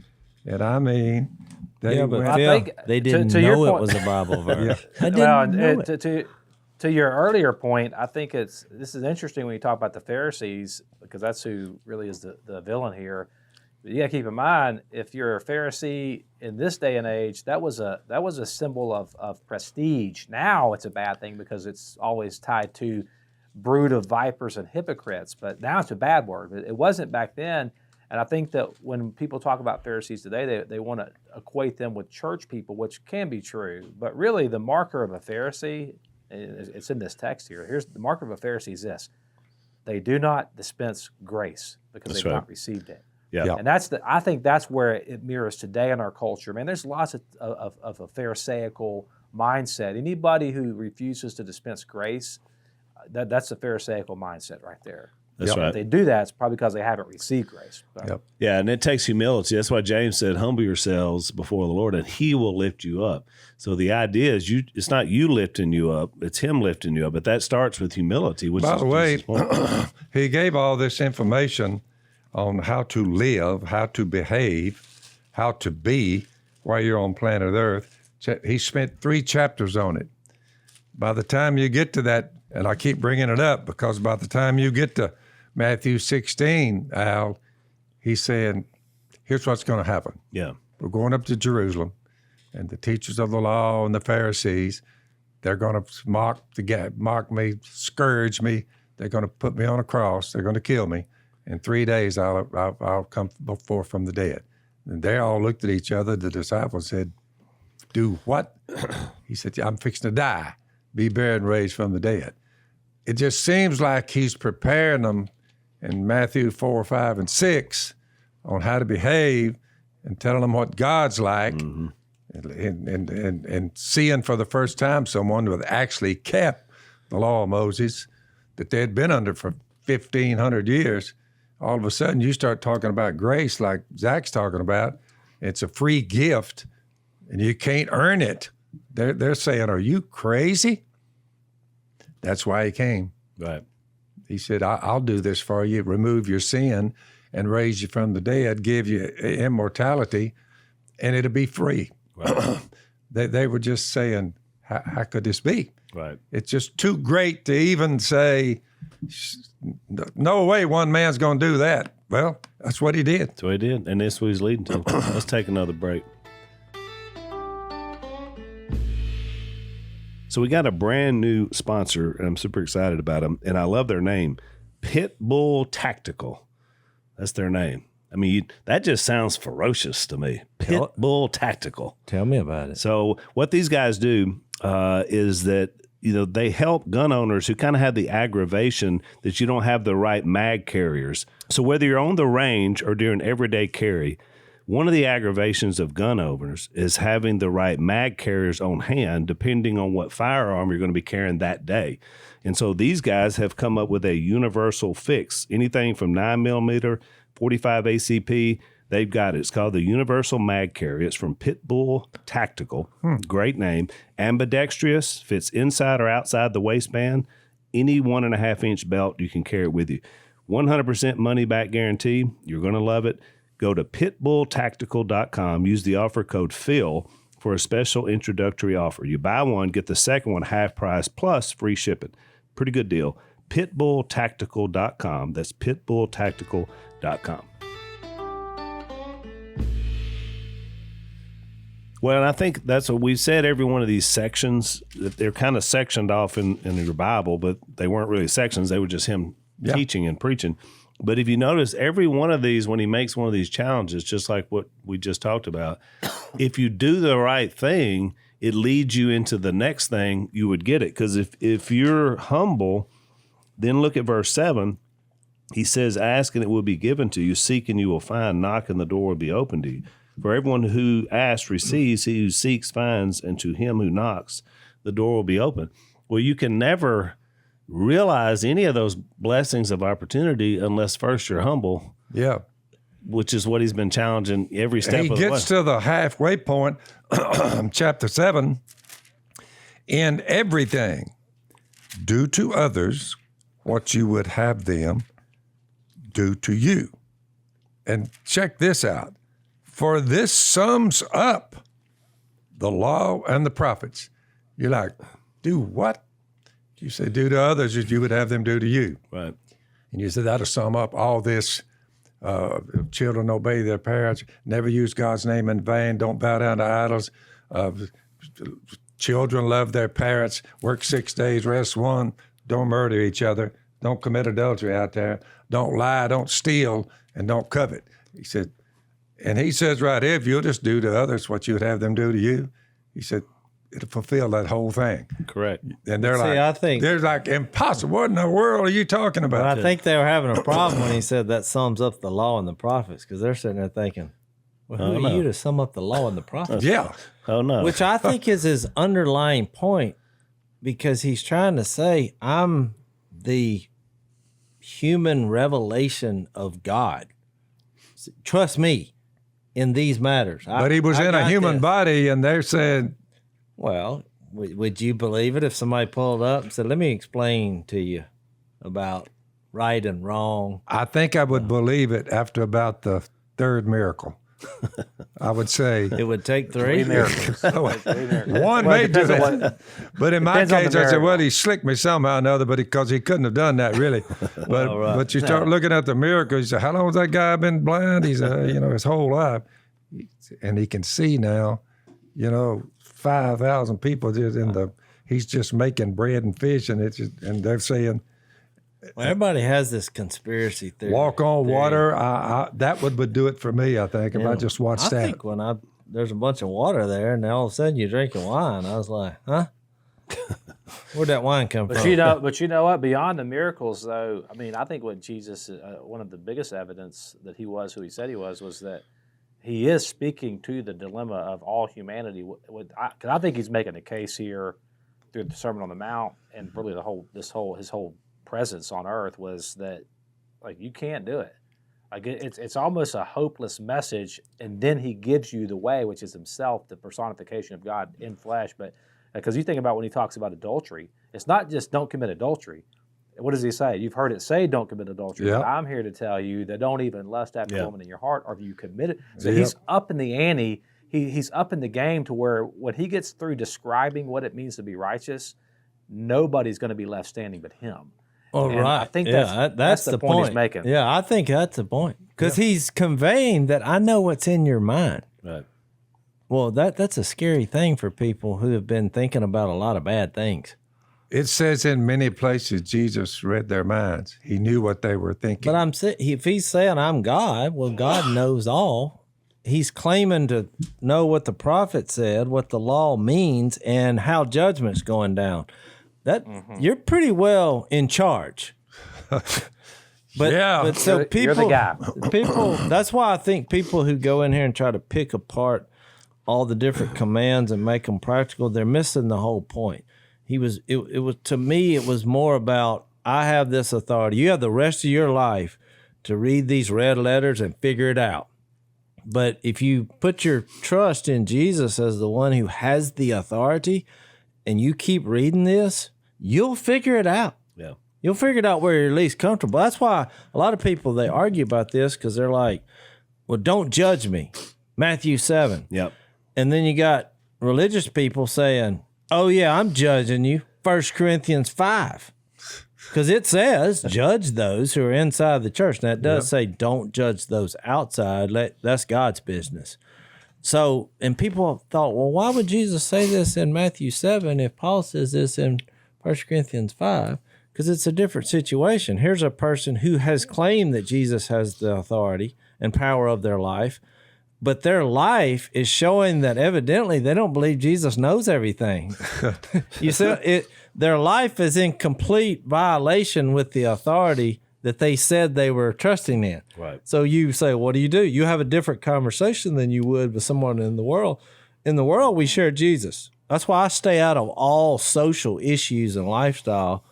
Speaker 4: and I mean, they
Speaker 2: didn't know it was a Bible verse.
Speaker 5: Yeah. To your earlier point, I think this is interesting when you talk about the Pharisees, because that's who really is the villain here. But you got to keep in mind, if you're a Pharisee in this day and age, that was a symbol of prestige. Now it's a bad thing because it's always tied to brood of vipers and hypocrites. But now it's a bad word. It wasn't back then. And I think that when people talk about Pharisees today, they want to equate them with church people, which can be true. But really, the marker of a Pharisee, it's in this text here. Here's the marker of a Pharisee is this: they do not dispense grace because they've not received it.
Speaker 3: Yeah.
Speaker 5: And I think that's where it mirrors today in our culture. Man, there's lots of a pharisaical mindset. Anybody who refuses to dispense grace, that's a pharisaical mindset right there.
Speaker 3: That's right.
Speaker 5: If they do that, it's probably because they haven't received grace.
Speaker 4: Yep.
Speaker 3: Yeah, and it takes humility. That's why James said, humble yourselves before the Lord, and he will lift you up. So the idea is it's not you lifting you up, it's him lifting you up. But that starts with humility.
Speaker 4: By the way, he gave all this information on how to live, how to behave, how to be while you're on planet Earth. He spent 3 chapters on it. By the time you get to that, and I keep bringing it up because by the time you get to Matthew 16, Al, he's saying, here's what's going to happen.
Speaker 3: Yeah.
Speaker 4: We're going up to Jerusalem, and the teachers of the law and the Pharisees, they're going to mock me, scourge me. They're going to put me on a cross. They're going to kill me. In 3 days, I'll come forth from the dead. And they all looked at each other. The disciples said, do what? He said, I'm fixing to die, be buried and raised from the dead. It just seems like he's preparing them in Matthew 4, 5, and 6 on how to behave and telling them what God's like. Mm-hmm. and seeing for the first time someone who had actually kept the law of Moses that they had been under for 1,500 years, all of a sudden you start talking about grace like Zach's talking about. It's a free gift, and you can't earn it. They're saying, are you crazy? That's why he came.
Speaker 3: Right.
Speaker 4: He said, I'll do this for you, remove your sin and raise you from the dead, give you immortality, and it'll be free.
Speaker 3: Right.
Speaker 4: They were just saying, how could this be?
Speaker 3: Right.
Speaker 4: It's just too great to even say, no way one man's going to do that. Well, that's what he did.
Speaker 3: That's what he did, and that's what he's leading to. Let's take another break. So we got a brand new sponsor, and I'm super excited about them, and I love their name, Pitbull Tactical. That's their name. I mean, that just sounds ferocious to me. Pitbull Tactical.
Speaker 2: Tell me about it.
Speaker 3: So what these guys do is that, you know, they help gun owners who kind of have the aggravation that you don't have the right mag carriers. So whether you're on the range or during everyday carry, one of the aggravations of gun owners is having the right mag carriers on hand, depending on what firearm you're going to be carrying that day. And so these guys have come up with a universal fix. Anything from 9mm, 45 ACP, they've got it. It's called the Universal Mag Carrier. It's from Pitbull Tactical. Great name. Ambidextrous, fits inside or outside the waistband. Any 1.5-inch belt, you can carry it with you. 100% money back guarantee. You're going to love it. Go to pitbulltactical.com. Use the offer code PHIL for a special introductory offer. You buy one, get the second one half price plus free shipping. Pretty good deal. pitbulltactical.com. That's pitbulltactical.com. Well, and I think that's what we said. Every one of these sections, that they're kind of sectioned off in your Bible, but they weren't really sections. They were just him teaching and preaching. But if you notice, every one of these, when he makes one of these challenges, just like what we just talked about, if you do the right thing, it leads you into the next thing, you would get it. Because if you're humble, then look at verse 7. He says, ask and it will be given to you. Seek and you will find. Knock and the door will be opened to you. For everyone who asks receives. He who seeks finds. And to him who knocks, the door will be open. Well, you can never realize any of those blessings of opportunity unless first you're humble.
Speaker 4: Yeah.
Speaker 3: Which is what he's been challenging every step of the way.
Speaker 4: He gets to the halfway point, chapter 7. In everything, do to others what you would have them do to you. And check this out. For this sums up the law and the prophets. You're like, do what? You say, do to others as you would have them do to you.
Speaker 3: Right.
Speaker 4: And you said that'll sum up all this. Children obey their parents, never use God's name in vain, don't bow down to idols. Children love their parents, work 6 days, rest one, don't murder each other, don't commit adultery out there, don't lie, don't steal, and don't covet. He said, and he says right here, if you'll just do to others what you would have them do to you, he said, it'll fulfill that whole thing.
Speaker 3: Correct.
Speaker 4: And they're like, impossible. What in the world are you talking about?
Speaker 2: But I think they were having a problem when he said that sums up the law and the prophets, because they're sitting there thinking, well, who are you to sum up the law and the prophets?
Speaker 4: Yeah.
Speaker 3: Oh, no.
Speaker 2: Which I think is his underlying point, because he's trying to say, I'm the human revelation of God. Trust me in these matters.
Speaker 4: But he was in a human body, and they're saying,
Speaker 2: well, would you believe it if somebody pulled up and said, let me explain to you about right and wrong?
Speaker 4: I think I would believe it after about the third miracle. I would say.
Speaker 2: It would take three miracles.
Speaker 4: One may do it. But in my case, I said, well, he slicked me somehow or another, but because he couldn't have done that, really. But but you start looking at the miracle, you say, how long has that guy been blind? He's, his whole life. And he can see now, 5,000 people just he's just making bread and fish, and and they're saying,
Speaker 2: well, everybody has this conspiracy theory.
Speaker 4: Walk on water. That would do it for me, I think, if I just watched that.
Speaker 2: I think when there's a bunch of water there, and all of a sudden you're drinking wine, I was like, huh? Where'd that wine come from?
Speaker 5: But you know what? Beyond the miracles, though, I mean, I think what Jesus, one of the biggest evidence that he was who he said he was that he is speaking to the dilemma of all humanity. Because I think he's making a case here through the Sermon on the Mount, and really his whole presence on earth was that, like, you can't do it. Like, it's almost a hopeless message, and then he gives you the way, which is himself, the personification of God in flesh. But because you think about when he talks about adultery, it's not just don't commit adultery. What does he say? You've heard it say don't commit adultery.
Speaker 4: Yep.
Speaker 5: But I'm here to tell you that don't even lust after a woman in your heart, or if you commit it. So
Speaker 4: Yep.
Speaker 5: he's up in the ante. He's up in the game to where when he gets through describing what it means to be righteous, nobody's going to be left standing but him.
Speaker 2: Oh,
Speaker 5: And
Speaker 2: right.
Speaker 5: I think
Speaker 2: that's
Speaker 5: the point he's making.
Speaker 2: Yeah, I think that's the point. Because he's conveying that I know what's in your mind.
Speaker 3: Right.
Speaker 2: Well, that's a scary thing for people who have been thinking about a lot of bad things.
Speaker 4: It says in many places Jesus read their minds. He knew what they were thinking.
Speaker 2: But if he's saying I'm God, well, God knows all. He's claiming to know what the prophet said, what the law means, and how judgment's going down. That you're pretty well in charge.
Speaker 4: Yeah.
Speaker 2: But so
Speaker 5: You're the guy.
Speaker 2: People. That's why I think people who go in here and try to pick apart all the different commands and make them practical, they're missing the whole point. It was to me, it was more about, I have this authority. You have the rest of your life to read these red letters and figure it out. But if you put your trust in Jesus as the one who has the authority, and you keep reading this, you'll figure it out.
Speaker 3: Yeah.
Speaker 2: You'll figure it out where you're least comfortable. That's why a lot of people, they argue about this because they're like, well, don't judge me. Matthew 7.
Speaker 3: Yep.
Speaker 2: And then you got religious people saying, oh, yeah, I'm judging you. 1 Corinthians 5. Because it says, judge those who are inside the church. Now, it does say, don't judge those outside. That's God's business. So, and people thought, well, why would Jesus say this in Matthew 7 if Paul says this in 1 Corinthians 5? Because it's a different situation. Here's a person who has claimed that Jesus has the authority and power of their life, but their life is showing that evidently they don't believe Jesus knows everything. You see, their life is in complete violation with the authority that they said they were trusting in.
Speaker 3: Right.
Speaker 2: So you say, what do? You have a different conversation than you would with someone in the world. In the world, we share Jesus. That's why I stay out of all social issues and lifestyle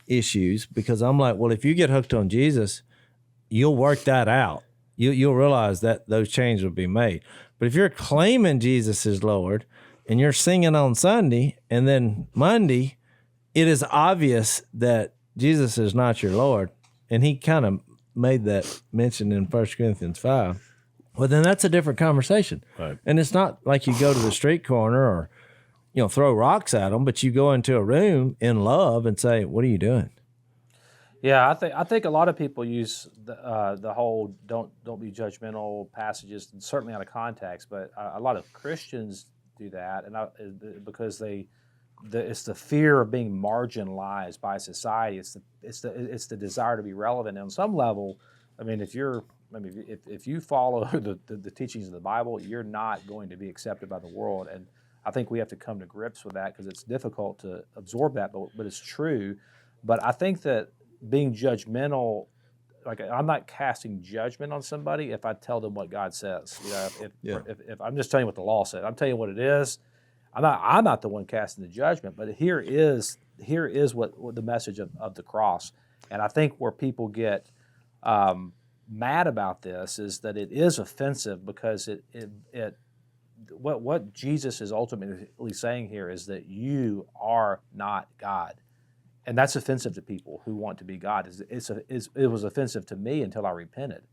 Speaker 2: issues, because I'm like, well, if you get hooked on Jesus, you'll work that out. You'll realize that those changes will be made. But if you're claiming Jesus is Lord and you're singing on Sunday and then Monday, it is obvious that Jesus is not your Lord. And he kind of made that mention in 1 Corinthians 5. Well, then that's a different conversation.
Speaker 3: Right.
Speaker 2: And it's not like you go to the street corner or, throw rocks at them, but you go into a room in love and say, what are you doing?
Speaker 5: Yeah, I think a lot of people use the whole don't be judgmental passages, certainly out of context. But a lot of Christians do that, and because it's the fear of being marginalized by society. It's the desire to be relevant. And on some level, I mean, if you follow the teachings of the Bible, you're not going to be accepted by the world. And I think we have to come to grips with that because it's difficult to absorb that, but it's true. But I think that being judgmental, like, I'm not casting judgment on somebody if I tell them what God says. If I'm just telling you what the law said, I'm telling you what it is. I'm not the one casting the judgment, but here is what the message of the cross. And I think where people get mad about this is that it is offensive because what Jesus is ultimately saying here is that you are not God. And that's offensive to people who want to be God. It was offensive to me until I repented.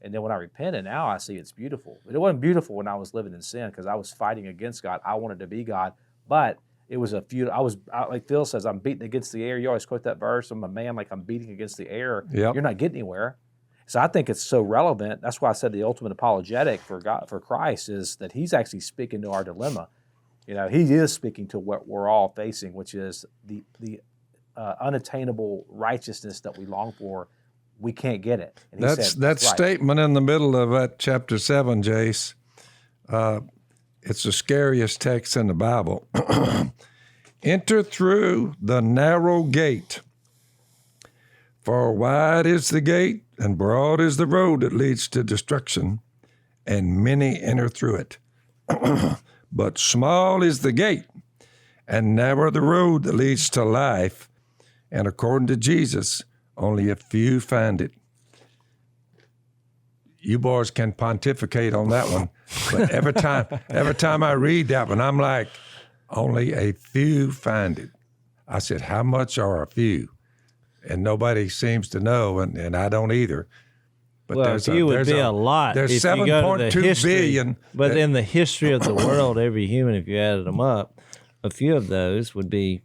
Speaker 5: And then when I repented, now I see it's beautiful. But it wasn't beautiful when I was living in sin because I was fighting against God. I wanted to be God. But it was like Phil says, I'm beating against the air. You always quote that verse. I'm a man like I'm beating against the air.
Speaker 4: Yep.
Speaker 5: You're not getting anywhere. So I think it's so relevant. That's why I said the ultimate apologetic for Christ is that he's actually speaking to our dilemma. He is speaking to what we're all facing, which is the unattainable righteousness that we long for. We can't get it. And he said,
Speaker 4: that
Speaker 5: right.
Speaker 4: statement in the middle of that chapter 7, Jase, it's the scariest text in the Bible. Enter through the narrow gate, for wide is the gate and broad is the road that leads to destruction, and many enter through it. But small is the gate, and narrow the road that leads to life, and according to Jesus, only a few find it. You boys can pontificate on that one, but every time I read that one, I'm like, only a few find it. I said, how much are a few? And nobody seems to know, and I don't either. But
Speaker 2: Well, a few would be a lot.
Speaker 4: There's
Speaker 2: if you go to the
Speaker 4: 7.2
Speaker 2: history,
Speaker 4: billion.
Speaker 2: But in the history of the world, every human, if you added them up, a few of those would be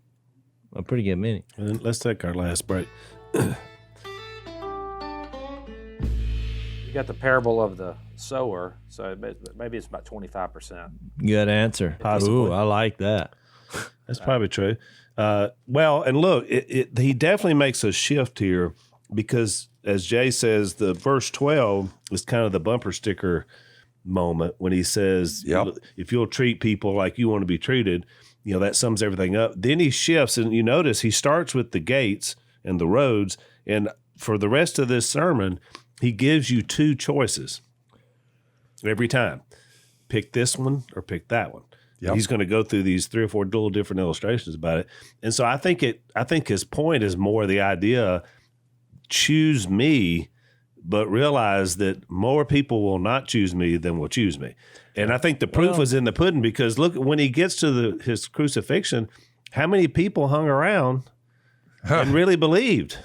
Speaker 2: a pretty good many.
Speaker 3: And let's take our last break.
Speaker 5: You got the parable of the sower, so maybe it's about 25%.
Speaker 2: Good answer.
Speaker 3: Possibly.
Speaker 2: Ooh, I like that.
Speaker 3: That's probably true. Well, and look, he definitely makes a shift here because, as Jay says, the verse 12 is kind of the bumper sticker moment when he says, if you'll treat people like you want to be treated, that sums everything up. Then he shifts, and you notice he starts with the gates and the roads, and for the rest of this sermon, he gives you two choices every time. Pick this one or pick that one. Yep. He's going to go through these 3 or 4 little different illustrations about it. And so I think his point is more the idea, choose me, but realize that more people will not choose me than will choose me. And I think the proof is in the pudding, because look, when he gets to his crucifixion, how many people hung around and really believed?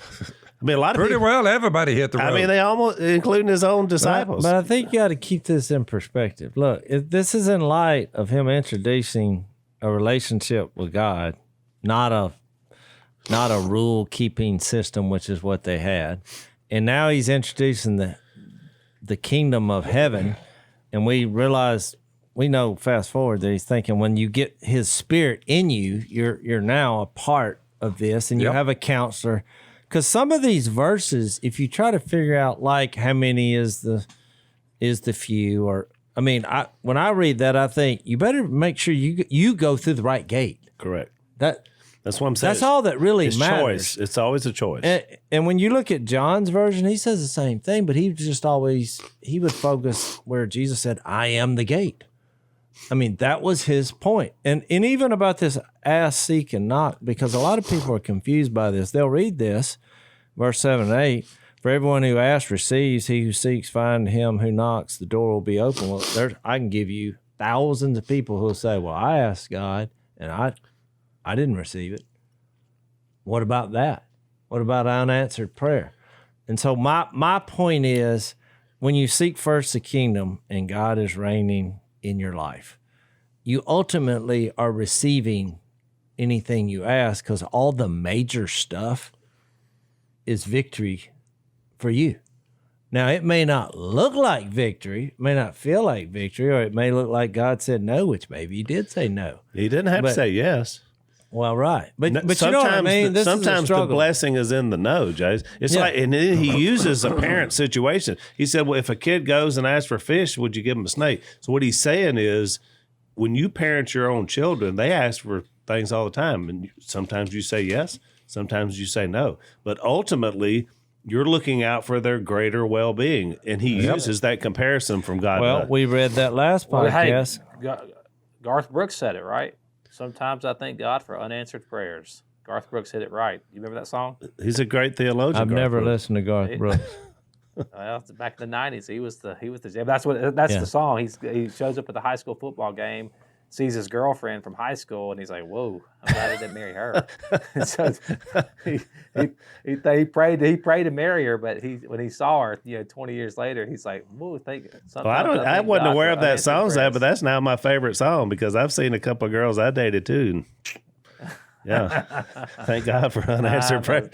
Speaker 3: I mean, a lot of
Speaker 4: pretty
Speaker 3: people,
Speaker 4: well everybody hit the road.
Speaker 3: I mean, they almost, including his own disciples.
Speaker 2: But I think you got to keep this in perspective. Look, this is in light of him introducing a relationship with God, not a rule-keeping system, which is what they had. And now he's introducing the kingdom of heaven, and we know fast forward that he's thinking when you get his spirit in you, you're now a part of this, and you have a counselor. Because some of these verses, if you try to figure out like how many is the few, or I mean, when I read that, I think you better make sure you go through the right gate.
Speaker 3: Correct.
Speaker 2: That's
Speaker 3: what I'm saying.
Speaker 2: That's all that really
Speaker 3: it's
Speaker 2: matters.
Speaker 3: Choice. It's always a choice.
Speaker 2: And when you look at John's version, he says the same thing, but he would focus where Jesus said, "I am the gate." I mean, that was his point. And even about this ask, seek, and knock, because a lot of people are confused by this. They'll read this, verse 7 and 8, for everyone who asks receives, he who seeks finds, him who knocks, the door will be open. Well, I can give you thousands of people who will say, well, I asked God, and I didn't receive it. What about that? What about unanswered prayer? And so my point is, when you seek first the kingdom and God is reigning in your life, you ultimately are receiving anything you ask, because all the major stuff is victory for you. Now, it may not look like victory, it may not feel like victory, or it may look like God said no, which maybe he did say no.
Speaker 3: He didn't have to say yes.
Speaker 2: Well, right. But you know what I mean?
Speaker 3: Sometimes the blessing is in the no, Jace. It's like, and then he uses a parent situation. He said, well, if a kid goes and asks for fish, would you give him a snake? So what he's saying is, when you parent your own children, they ask for things all the time. And sometimes you say yes, sometimes you say no. But ultimately, you're looking out for their greater well-being. And he uses that comparison from God.
Speaker 2: Well, we read that last podcast.
Speaker 5: Hey, Garth Brooks said it, right? Sometimes I thank God for unanswered prayers. Garth Brooks hit it right. You remember that song?
Speaker 3: He's a great theologian.
Speaker 2: I've never listened to Garth Brooks.
Speaker 5: Well, back in the 90s, he was the that's the song. He shows up at the high school football game, sees his girlfriend from high school, and he's like, "Whoa, I'm glad I didn't marry her." So he prayed to marry her, but when he saw her, 20 years later, he's like, "Whoa,
Speaker 3: I wasn't aware of that song, but that's now my favorite song, because I've seen a couple of girls I dated too. Yeah, thank God for unanswered prayer.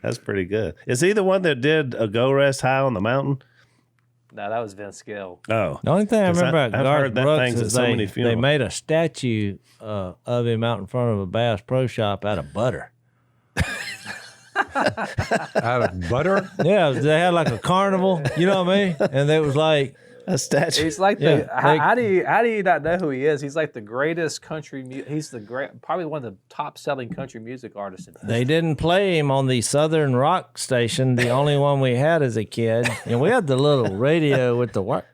Speaker 3: That's pretty good. Is he the one that did a Go Rest High on the Mountain?
Speaker 5: No, that was Vince Gill.
Speaker 3: Oh,
Speaker 2: the only thing I remember about Garth Brooks is they made a statue of him out in front of a Bass Pro Shop out of butter.
Speaker 4: Out of butter?
Speaker 2: Yeah, they had like a carnival, you know what I mean? And it was like,
Speaker 3: A statue.
Speaker 5: He's like
Speaker 2: Yeah,
Speaker 5: the. How do you not know who he is? He's like the greatest country. He's probably one of the top selling country music artists.
Speaker 2: They didn't play him on the Southern Rock station, the only one we had as a kid. And we had the little radio with the work.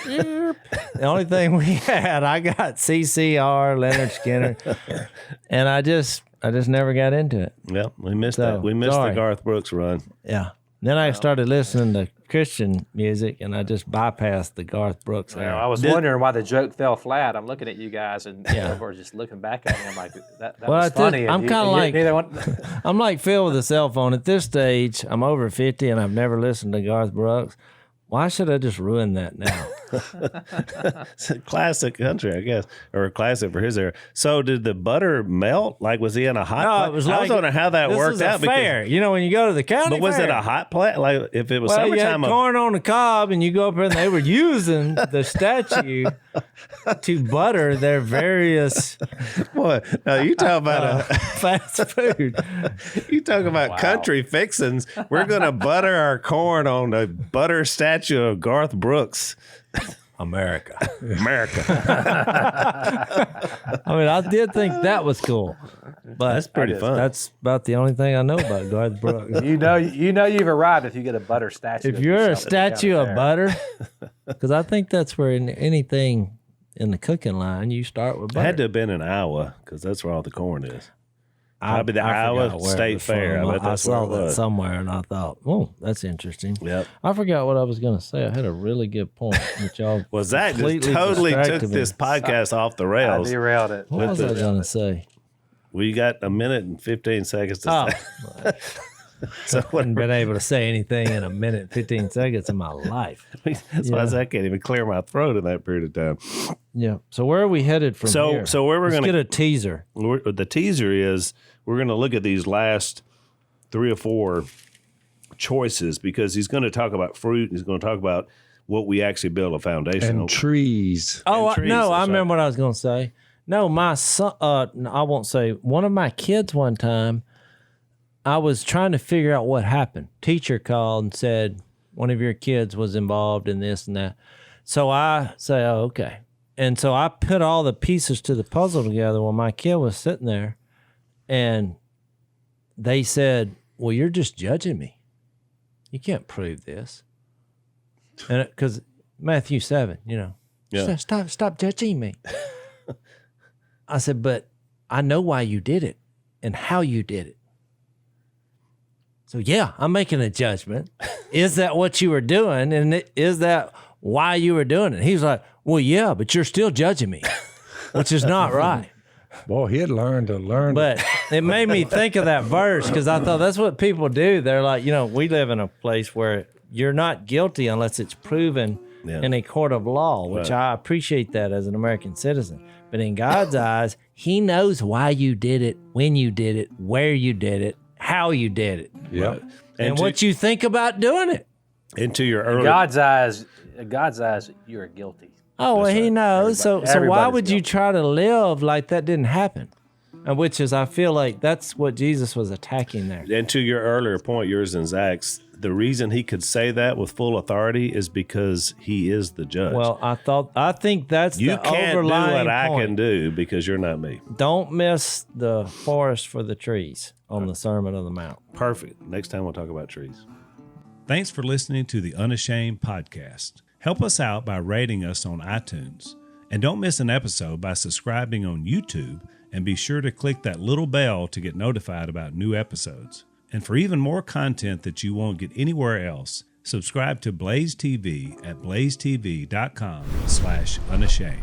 Speaker 2: The only thing we had, I got CCR, Leonard Skinner, and I just never got into it.
Speaker 3: Yep, we missed that. We missed the Garth Brooks run.
Speaker 2: Yeah. Then I started listening to Christian music, and I just bypassed the Garth Brooks
Speaker 5: Well,
Speaker 2: era.
Speaker 5: I was wondering why the joke fell flat. I'm looking at you guys, and we're just looking back at me. I'm like, that was funny.
Speaker 2: I'm kind of like, I'm like Phil with a cell phone. At this stage, I'm over 50, and I've never listened to Garth Brooks. Why should I just ruin that now?
Speaker 3: It's a classic country, I guess, or a classic for his era. So did the butter melt? Like, was he in a hot
Speaker 2: No,
Speaker 3: plate?
Speaker 2: it was
Speaker 3: I
Speaker 2: like
Speaker 3: was wondering how that
Speaker 2: this
Speaker 3: worked
Speaker 2: was a
Speaker 3: out.
Speaker 2: fair. You know, when you go to the county
Speaker 3: But was
Speaker 2: fair,
Speaker 3: it a hot plate? Like, if it was
Speaker 2: well, you had
Speaker 3: summertime,
Speaker 2: corn on the cob, and you go up there, and they were using the statue to butter their various
Speaker 3: boy, now you talk about
Speaker 2: fast food.
Speaker 3: you talk about country fixins. We're gonna butter our corn on a butter statue of Garth Brooks.
Speaker 2: America.
Speaker 3: America.
Speaker 2: I mean, I did think that was cool, but
Speaker 3: That's pretty fun.
Speaker 2: That's about the only thing I know about Garth Brooks.
Speaker 5: you know you've arrived if you get a butter statue.
Speaker 2: If you're a statue of butter, because I think that's where anything in the cooking line, you start with
Speaker 3: It
Speaker 2: butter.
Speaker 3: had to have been in Iowa because that's where all the corn is. Probably the
Speaker 2: I
Speaker 3: Iowa
Speaker 2: forgot where it
Speaker 3: State
Speaker 2: was
Speaker 3: Fair.
Speaker 2: from.
Speaker 3: I bet that's
Speaker 2: saw
Speaker 3: where it
Speaker 2: that
Speaker 3: was.
Speaker 2: somewhere, and I thought, oh, that's interesting.
Speaker 3: Yep.
Speaker 2: I forgot what I was going to say. I had a really good point, which y'all
Speaker 3: Well, Zach just
Speaker 2: completely
Speaker 3: totally took
Speaker 2: distracted me.
Speaker 3: this podcast off the
Speaker 5: I
Speaker 3: rails.
Speaker 5: derailed it.
Speaker 2: What was I going to say?
Speaker 3: We got a minute and 15 seconds to
Speaker 2: Oh,
Speaker 3: say. So
Speaker 2: I haven't been able to say anything in a minute and 15 seconds in my life.
Speaker 3: that's why Zach can't even clear my throat in that period of time.
Speaker 2: Yeah. So where are we headed from here?
Speaker 3: So where we're
Speaker 2: Let's
Speaker 3: going
Speaker 2: get
Speaker 3: to
Speaker 2: a teaser.
Speaker 3: the teaser is we're going to look at these last 3 or 4 choices because he's going to talk about fruit. He's going to talk about what we actually build a foundation
Speaker 4: And
Speaker 3: on.
Speaker 4: trees.
Speaker 2: Oh,
Speaker 3: trees,
Speaker 2: no, I
Speaker 3: that's
Speaker 2: remember what I was going to say. No, my son, I won't say, one of my kids one time, I was trying to figure out what happened. Teacher called and said one of your kids was involved in this and that. So I say, oh, okay. And so I put all the pieces to the puzzle together when my kid was sitting there, and they said, well, you're just judging me. You can't prove this. And because Matthew 7,
Speaker 3: Yeah.
Speaker 2: Stop judging me. I said, but I know why you did it and how you did it. So, yeah, I'm making a judgment. Is that what you were doing? And is that why you were doing it? He was like, well, yeah, but you're still judging me, which is not right.
Speaker 4: Boy, he'd learn to learn.
Speaker 2: But it made me think of that verse because I thought that's what people do. They're like, we live in a place where you're not guilty unless it's proven in a court of law, which I appreciate that as an American citizen. But in God's eyes, he knows why you did it, when you did it, where you did it, how you did it,
Speaker 4: Yep.
Speaker 2: and what you think about doing it.
Speaker 3: Into your early
Speaker 5: God's eyes, you're guilty.
Speaker 2: Oh, well, he knows. So why
Speaker 5: everybody's
Speaker 2: would you
Speaker 5: guilty.
Speaker 2: try to live like that didn't happen? And which is, I feel like that's what Jesus was attacking there.
Speaker 3: and to your earlier point, yours and Zach's, the reason he could say that with full authority is because he is the judge.
Speaker 2: Well, I think that's
Speaker 3: you
Speaker 2: the
Speaker 3: can't do
Speaker 2: overlying
Speaker 3: what I
Speaker 2: point.
Speaker 3: can do because you're not me.
Speaker 2: Don't miss the forest for the trees on the Sermon on the Mount.
Speaker 3: Perfect. Next time we'll talk about trees.
Speaker 6: Thanks for listening to the Unashamed podcast. Help us out by rating us on iTunes. And don't miss an episode by subscribing on YouTube, and be sure to click that little bell to get notified about new episodes. And for even more content that you won't get anywhere else, subscribe to Blaze TV at blazetv.com/unashamed.